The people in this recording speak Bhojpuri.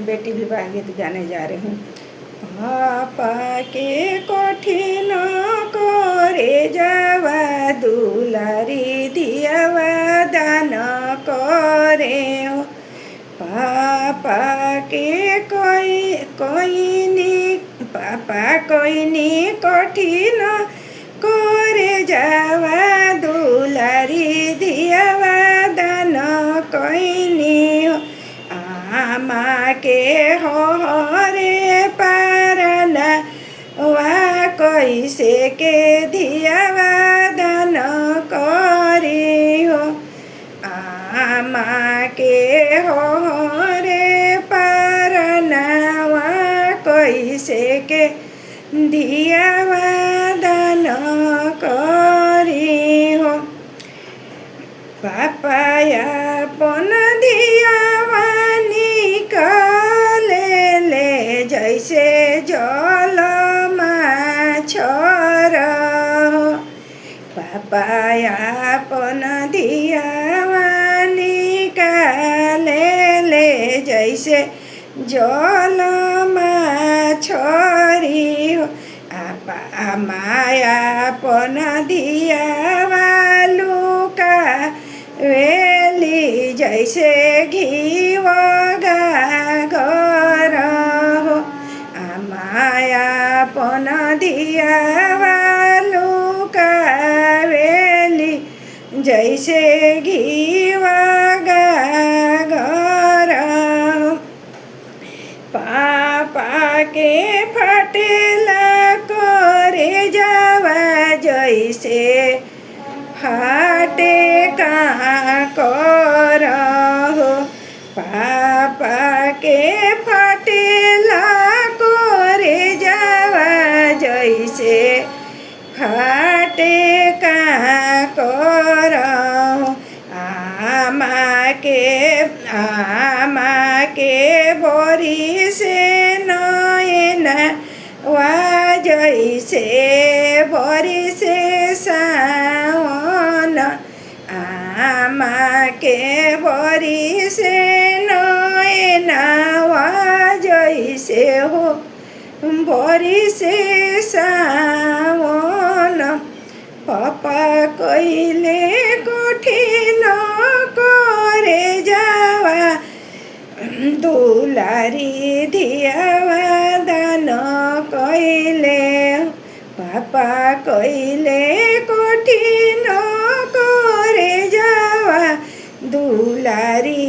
बेटी विवाह गीत गाने जा रही हूँ। पापा के कठिन करे जावा दुलारी दियावा दान करे हो। पापा के कोइनी कठिन करे जावा दुलारी दियावा दान कोइनी हो। आमा के हरे पारना वा कैसे के दियावा दान करी हो। आमा के हरे पारना वा कैसे के दियावा दान करी हो। पापाया पन दियावा निकाले ले जैसे जल माछर हो। पापाया पन दियावा निकाले ले जैसे जल माछरी हो। माया पन दियावा लुका वेली जैसे घीव गागर हो। माया पन दियावा लुका वेली जैसे घीव गागर हो। पापा के फटेला करे जावा जैसे फाटे कहाँ कर हो। पापा के फटेला करे जावा जैसे फाटे कहाँ कर हो। आमा के बोरी से नयना वा जैसे बोरी से सावन। आमा के बोरी से नयना वा जैसे हो बोरी से सावन। पापा कइले कठिन करे जावा दुलारी दियावा दान कइले। पापा कइले कठिन करे जावा दुलारी